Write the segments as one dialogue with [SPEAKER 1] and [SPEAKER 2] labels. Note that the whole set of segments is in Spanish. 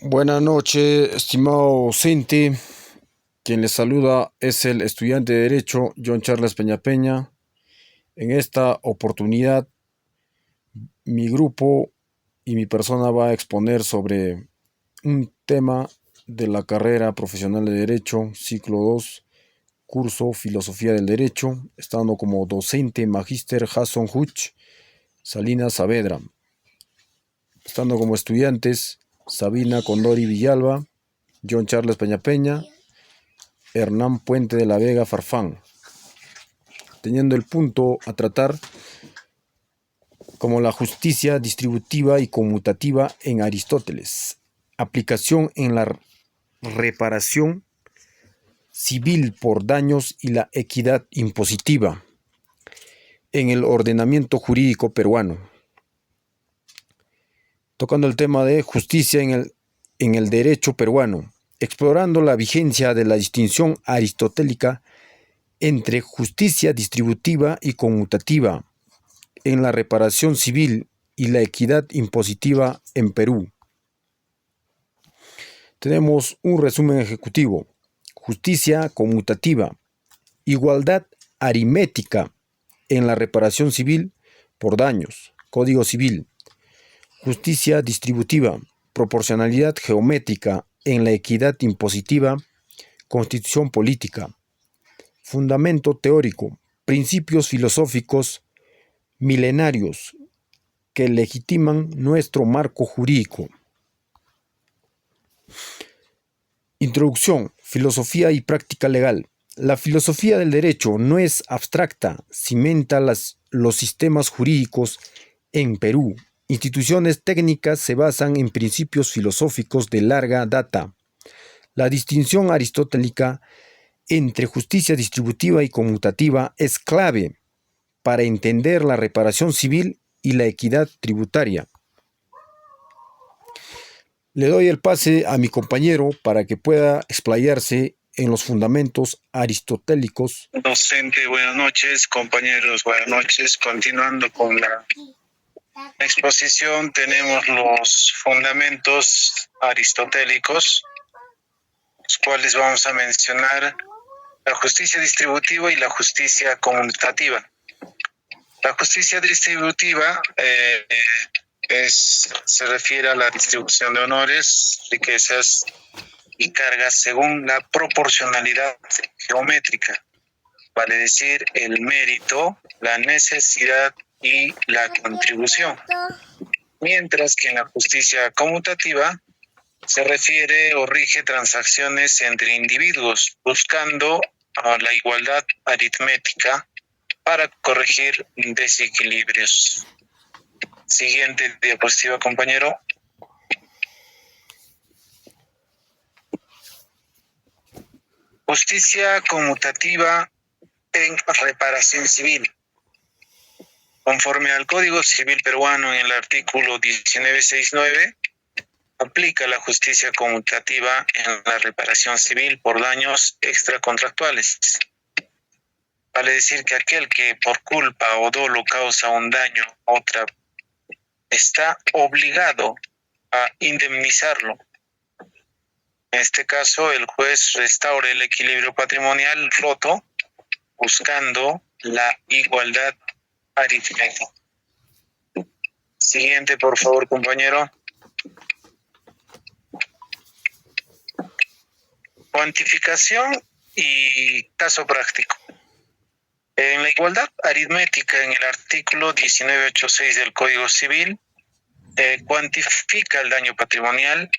[SPEAKER 1] Buenas noches, estimado docente. Quien les saluda es el estudiante de Derecho John Charles Peña Peña. En esta oportunidad, mi grupo y mi persona va a exponer sobre un tema de la carrera profesional de Derecho, ciclo 2, curso Filosofía del Derecho, estando como docente Magíster Jason Huch, Salinas Saavedra, estando como estudiantes Sabina Condori Villalba, John Charles Peña Peña, Hernán Puente de la Vega Farfán, teniendo el punto a tratar como la justicia distributiva y conmutativa en Aristóteles, aplicación en la reparación civil por daños y la equidad impositiva en el ordenamiento jurídico peruano, tocando el tema de justicia en el derecho peruano, explorando la vigencia de la distinción aristotélica entre justicia distributiva y conmutativa en la reparación civil y la equidad impositiva en Perú. Tenemos un resumen ejecutivo: justicia conmutativa, igualdad aritmética en la reparación civil por daños, Código Civil; justicia distributiva, proporcionalidad geométrica en la equidad impositiva, Constitución Política; fundamento teórico, principios filosóficos milenarios que legitiman nuestro marco jurídico. Introducción, filosofía y práctica legal. La filosofía del derecho no es abstracta, cimenta los sistemas jurídicos en Perú. Instituciones técnicas se basan en principios filosóficos de larga data. La distinción aristotélica entre justicia distributiva y conmutativa es clave para entender la reparación civil y la equidad tributaria. Le doy el pase a mi compañero para que pueda explayarse en los fundamentos aristotélicos.
[SPEAKER 2] Docente, buenas noches. Compañeros, buenas noches. Continuando con la exposición, tenemos los fundamentos aristotélicos, los cuales vamos a mencionar: la justicia distributiva y la justicia conmutativa. La justicia distributiva se refiere a la distribución de honores, riquezas y cargas según la proporcionalidad geométrica, vale decir, el mérito, la necesidad y la contribución. Mientras que en la justicia conmutativa se refiere o rige transacciones entre individuos, buscando la igualdad aritmética para corregir desequilibrios. Siguiente diapositiva, compañero. Justicia conmutativa en reparación civil. Conforme al Código Civil peruano, en el artículo 1969, aplica la justicia conmutativa en la reparación civil por daños extracontractuales. Vale decir que aquel que por culpa o dolo causa un daño a otra está obligado a indemnizarlo. En este caso, el juez restaura el equilibrio patrimonial roto, buscando la igualdad aritmética. Siguiente, por favor, compañero. Cuantificación y caso práctico. En la igualdad aritmética, en el artículo 1986 del Código Civil, cuantifica el daño patrimonial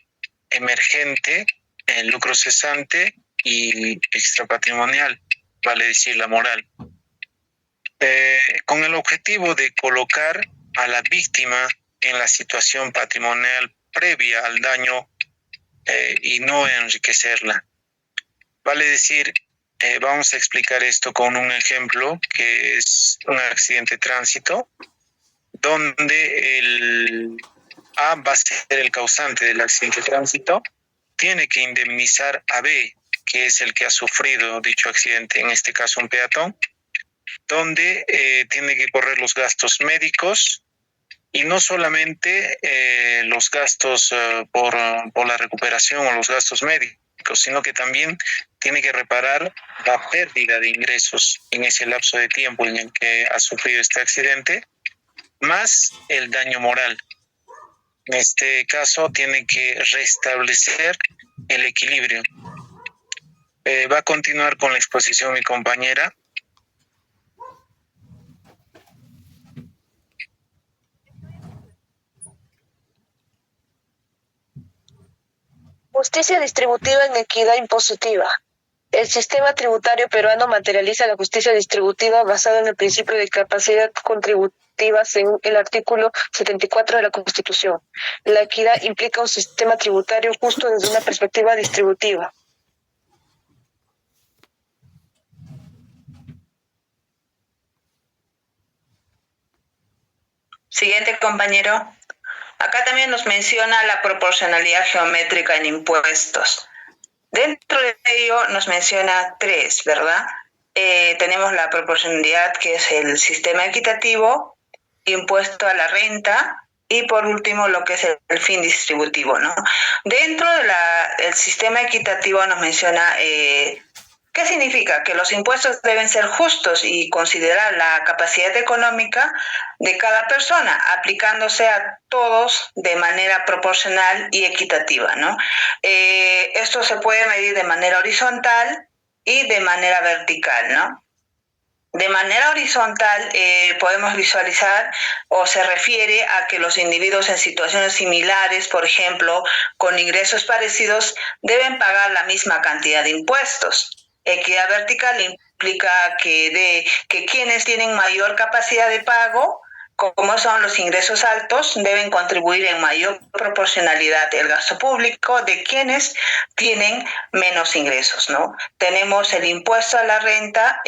[SPEAKER 2] emergente, el lucro cesante y extrapatrimonial, vale decir la moral, con el objetivo de colocar a la víctima en la situación patrimonial previa al daño y no enriquecerla. Vale decir, vamos a explicar esto con un ejemplo que es un accidente de tránsito, donde el A va a ser el causante del accidente de tránsito, tiene que indemnizar a B, que es el que ha sufrido dicho accidente, en este caso un peatón, donde tiene que correr los gastos médicos, Y no solamente los gastos por la recuperación o los gastos médicos, sino que también tiene que reparar la pérdida de ingresos en ese lapso de tiempo en el que ha sufrido este accidente, más el daño moral. En este caso, tiene que restablecer el equilibrio. Va a continuar con la exposición mi compañera.
[SPEAKER 3] Justicia distributiva en equidad impositiva. El sistema tributario peruano materializa la justicia distributiva basada en el principio de capacidad contributiva según el artículo 74 de la Constitución. La equidad implica un sistema tributario justo desde una perspectiva distributiva.
[SPEAKER 4] Siguiente, compañero. Acá también nos menciona la proporcionalidad geométrica en impuestos. Dentro de ello nos menciona tres, ¿verdad? Tenemos la proporcionalidad, que es el sistema equitativo, impuesto a la renta, y por último lo que es el fin distributivo, ¿no? Dentro del sistema equitativo nos menciona ¿qué significa? Que los impuestos deben ser justos y considerar la capacidad económica de cada persona, aplicándose a todos de manera proporcional y equitativa, ¿no? Esto se puede medir de manera horizontal y de manera vertical, ¿no? De manera horizontal podemos visualizar o se refiere a que los individuos en situaciones similares, por ejemplo, con ingresos parecidos, deben pagar la misma cantidad de impuestos. Equidad vertical implica que quienes tienen mayor capacidad de pago, como son los ingresos altos, deben contribuir en mayor proporcionalidad el gasto público de quienes tienen menos ingresos, ¿no? Tenemos el impuesto a la renta,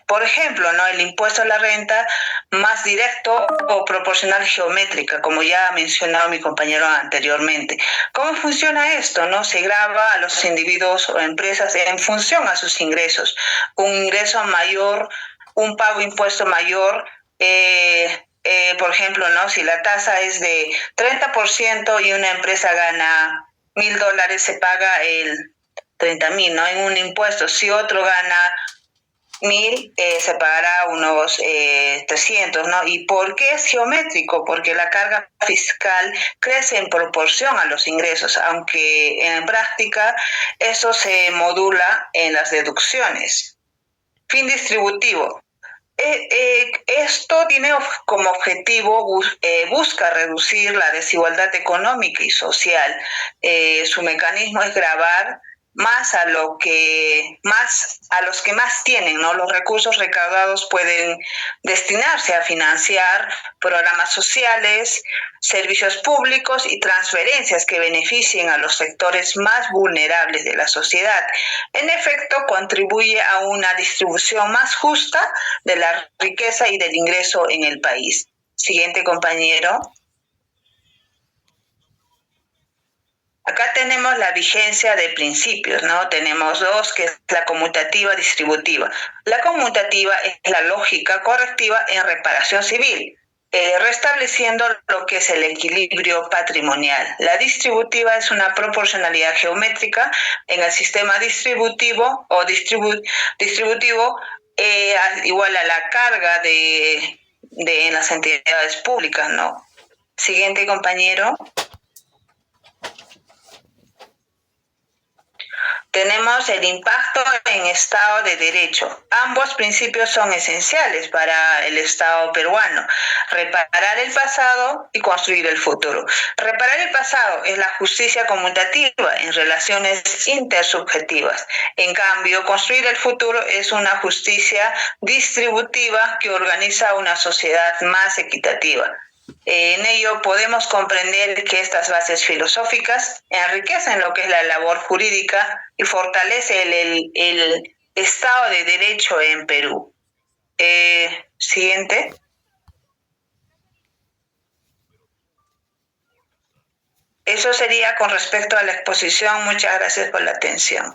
[SPEAKER 4] por ejemplo, ¿no? El impuesto a la renta más directo o proporcional geométrica, como ya ha mencionado mi compañero anteriormente. ¿Cómo funciona esto, no? Se grava a los individuos o empresas en función a sus ingresos. Un ingreso mayor, un pago impuesto mayor, por ejemplo, ¿no? Si la tasa es de 30% y una empresa gana $1,000, se paga el 30,000, ¿no? En un impuesto. Si otro gana 1,000, se pagará unos 300, ¿no? ¿Y por qué es geométrico? Porque la carga fiscal crece en proporción a los ingresos, aunque en práctica eso se modula en las deducciones. Fin distributivo. Esto tiene como objetivo, busca reducir la desigualdad económica y social. Su mecanismo es gravar más a los que más tienen, ¿no? Los recursos recaudados pueden destinarse a financiar programas sociales, servicios públicos y transferencias que beneficien a los sectores más vulnerables de la sociedad. En efecto, contribuye a una distribución más justa de la riqueza y del ingreso en el país. Siguiente, compañero. Acá tenemos la vigencia de principios, ¿no? Tenemos dos, que es la conmutativa distributiva. La conmutativa es la lógica correctiva en reparación civil, restableciendo lo que es el equilibrio patrimonial. La distributiva es una proporcionalidad geométrica en el sistema distributivo o distributivo igual a la carga en las entidades públicas, ¿no? Siguiente, compañero. Tenemos el impacto en Estado de Derecho. Ambos principios son esenciales para el Estado peruano. Reparar el pasado y construir el futuro. Reparar el pasado es la justicia conmutativa en relaciones intersubjetivas. En cambio, construir el futuro es una justicia distributiva que organiza una sociedad más equitativa. En ello podemos comprender que estas bases filosóficas enriquecen lo que es la labor jurídica y fortalece el Estado de Derecho en Perú. Siguiente. Eso sería con respecto a la exposición. Muchas gracias por la atención.